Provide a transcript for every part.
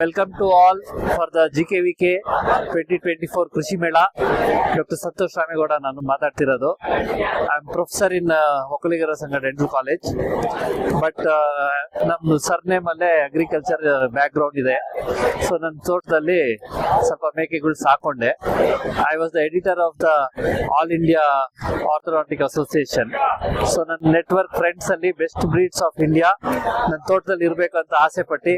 Welcome to all for the GKVK 2024 ಕೃಷಿ ಮೇಳ. Doctor Santosh Ramegowda ನಾನು ಮಾತಾಡ್ತಿರೋದು. ಐ ಆಮ್ ಪ್ರೊಫೆಸರ್ ಇನ್ ಒಕ್ಕಲಿಗರ ಸಂಘ ಡೆಂಟಲ್ ಕಾಲೇಜ್. ಬಟ್ ನಮ್ಮ ಸರ್ನೇಮ್ ಅಲ್ಲೇ ಅಗ್ರಿಕಲ್ಚರ್ ಬ್ಯಾಕ್ ಗ್ರೌಂಡ್ ಇದೆ. ಸೊ ನನ್ನ ತೋಟದಲ್ಲಿ ಸ್ವಲ್ಪ ಮೇಕೆಗಳು ಸಾಕೊಂಡೆ. I was the editor of the All India orthodontic association. So ನನ್ನ ನೆಟ್ವರ್ಕ್ ಫ್ರೆಂಡ್ಸ್ ಅಲ್ಲಿ ಬೆಸ್ಟ್ ಬ್ರೀಡ್ಸ್ ಆಫ್ ಇಂಡಿಯಾ ನನ್ನ ತೋಟದಲ್ಲಿ ಇರಬೇಕಂತ ಆಸೆ ಪಟ್ಟು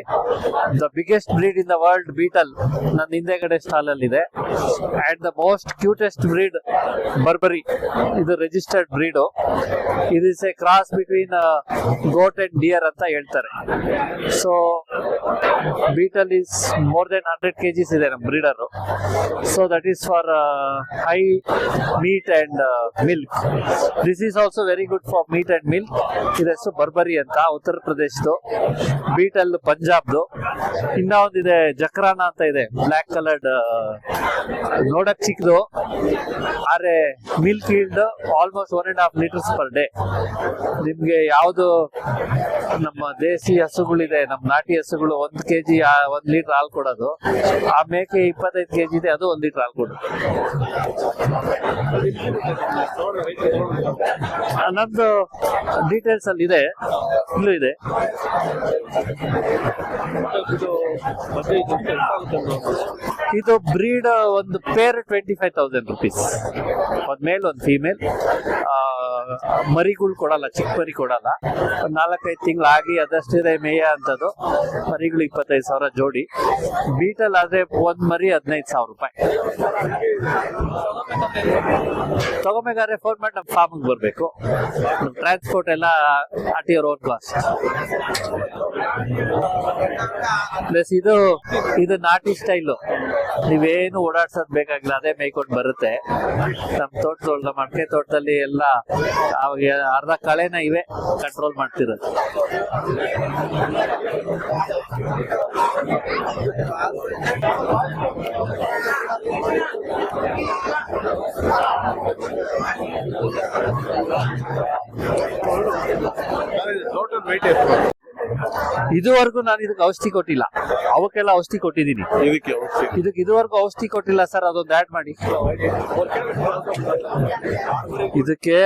the biggest breed in the world Beetal ನನ್ನ ಹಿಂದೆಗಡೆ ಸ್ಟಾಲ್ ಅಲ್ಲಿ ಇದೆ. And the most cutest breed Barbari, ಇದು ರಿಜಿಸ್ಟರ್ಡ್ ಬ್ರೀಡ್. ಇದು is a cross between goat and dear ಅಂತ ಹೇಳ್ತಾರೆ. So Beetal is more than 100 kgs ಇದೆ ನಮ್ಮ breeder. So that is for high meet and milk. This is also very good for meet and milk. ಇದು ಹೆಸರು ಬರ್ಬರಿ ಅಂತ, ಉತ್ತರ ಪ್ರದೇಶದು. ಬೀಟಲ್ ಪಂಜಾಬ್ದು. ಇನ್ನ ಒಂದಿದೆ ಜಕ್ರಾನ ಅಂತ ಇದೆ, ಬ್ಲಾಕ್ ಕಲರ್ಡ್, ನೋಡಕ್ ಚಿಕ್ಕದು, ಆದ್ರೆ milk yield almost 1.5 liters per day. ನಿಮ್ಗೆ ಯಾವ್ದು ನಮ್ಮ ದೇಸಿ ಹಸುಗಳಿದೆ, ನಮ್ಮ ನಾಟಿ ಹಸುಗಳು 1 kg 1 ಲೀಟರ್ ಹಾಲು ಕೊಡೋದು. ಆ ಮೇಕೆ 25 kg ಇದೆ, ಅದು 1 ಲೀಟರ್ ಹಾಲು ಕೊಡೋದು. ನಮ್ದು ಡೀಟೇಲ್ಸ್ ಅಲ್ಲಿ ಇದೆ, ಇಲ್ಲೂ ಇದೆ. ಇದು ಬ್ರೀಡ್ ಒಂದು ಪೇರ್ 25,000 rupees. ಒಂದ್ ಮೇಲ್ ಒಂದ್ ಫೀಮೇಲ್. ಮರಿಗಳು ಕೊಡಲ್ಲ, ಚಿಕ್ಕ ಮರಿ ಕೊಡಲ್ಲ. 4-5 ತಿಂಗಳು ಆಗಿ ಅದಷ್ಟಿದೆ ಮೇಯ ಅಂತದ್ದು. ಮರಿಗಳು 25,000 ಜೋಡಿ. ಬೀಟಲ್ ಆದ್ರೆ ಒಂದ್ ಮರಿ 15,000 ರೂಪಾಯಿ. ತಗೋಬೇಕಾದ್ರೆ ಫೋನ್ ಮಾಡಿ ನಮ್ಮ ಫಾರ್ಮ್ಗೆ ಬರ್ಬೇಕು. ಟ್ರಾನ್ಸ್ಪೋರ್ಟ್ ಎಲ್ಲ at your own cost. Plus ಇದು ನಾಟಿ ಸ್ಟೈಲು, ನೀವೇನು ಓಡಾಡ್ಸೋದ್ ಬೇಕಾಗಿಲ್ಲ, ಅದೇ ಮೇಯ್ಕೊಂಡು ಬರುತ್ತೆ. ನಮ್ಮ ತೋಟದೊಳಗ ಮಡಿಕೆ ತೋಟದಲ್ಲಿ ಎಲ್ಲ ಅವಾಗ ಅರ್ಧ ಕಳೆನ ಇವೆ ಕಂಟ್ರೋಲ್ ಮಾಡ್ತಿರೋದು. ಇದುವರೆಗೂ ನಾನು ಇದಕ್ಕೆ ಔಷಧಿ ಕೊಟ್ಟಿಲ್ಲ, ಅವಕ್ಕೆಲ್ಲ ಔಷಧಿ ಕೊಟ್ಟಿದ್ದೀನಿ. ಇದಕ್ಕೆ ಇದುವರೆಗೂ ಔಷಧಿ ಕೊಟ್ಟಿಲ್ಲ ಸರ್, ಅದೊಂದು ಆಡ್ ಮಾಡಿ. ಇದಕ್ಕೆ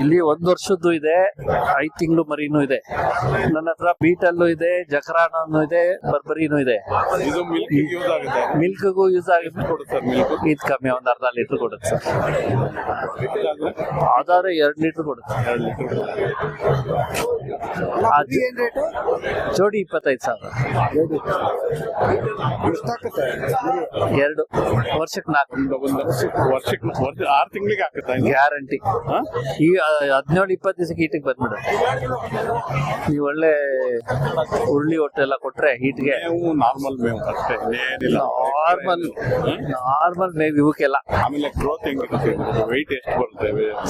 ಇಲ್ಲಿ 1 ವರ್ಷದ್ದು ಇದೆ, 5 ತಿಂಗಳು ಮರಿನೂ ಇದೆ. ನನ್ನ ಹತ್ರ ಬೀಟಲ್ಲು ಇದೆ, ಜಕ್ರಾನೂ ಇದೆ, ಬರ್ಬರಿನೂ ಇದೆ. ಮಿಲ್ಕ್ಗೂ ಯೂಸ್ ಆಗುತ್ತೆ. ಇದು ಕಮ್ಮಿ, ಒಂದು ಅರ್ಧ ಲೀಟರ್ ಕೊಡುತ್ತೆ ಸರ್. ಅದಾದ್ರೆ 2 ಲೀಟರ್ ಕೊಡುತ್ತೆ. ಜೋಡಿ 25,000. 2 ವರ್ಷಕ್ಕೆ 6 ತಿಂಗಳಿಗೆ ಹಾಕುತ್ತಾ ಗ್ಯಾರಂಟಿ. ಈ 17-20 ದಿವಸಕ್ಕೆ ಹೀಟಿಗೆ ಬಂದ್ಬಿಡುತ್ತೆ. ನೀವು ಒಳ್ಳೆ ಉರುಳಿ ಹೊಟ್ಟೆಲ್ಲ ಕೊಟ್ರೆ ಹೀಟ್ಗೆ ನಾರ್ಮಲ್ ಮೇವು ಅಷ್ಟೇ, ನಾರ್ಮಲ್ ಮೇವು ಇವಕ್ಕೆಲ್ಲ. ಆಮೇಲೆ ಗ್ರೋತ್ ಹೆಂಗಿರುತ್ತೆ, ವೆಯ್ಟ್ ಎಷ್ಟು ಬರುತ್ತೆ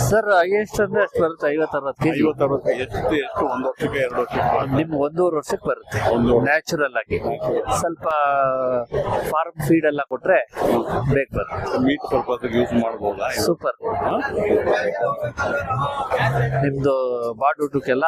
ಸರ್? ಎಷ್ಟು ಅಂದ್ರೆ ಅಷ್ಟು ಬರುತ್ತೆ, 50-60 kg. ಎಷ್ಟು 1 ವರ್ಷಕ್ಕೆ 2 ವರ್ಷಕ್ಕೆ? ನಿಮ್ಗೆ 1.5 ವರ್ಷಕ್ಕೆ ಬರುತ್ತೆ ನ್ಯಾಚುರಲ್ ಆಗಿ. ಸ್ವಲ್ಪ ಫಾರ್ಮ್ ಫೀಡ್ ಎಲ್ಲ ಕೊಟ್ರೆ ಬೇಗ ಬರುತ್ತೆ. ಮೀಟ್ ಪರ್ಪಸ್ ಯೂಸ್ ಮಾಡಬಹುದಾ? ಸೂಪರ್. ನಿಮ್ದು ಬಾಡ್ ಊಟಕ್ಕೆಲ್ಲ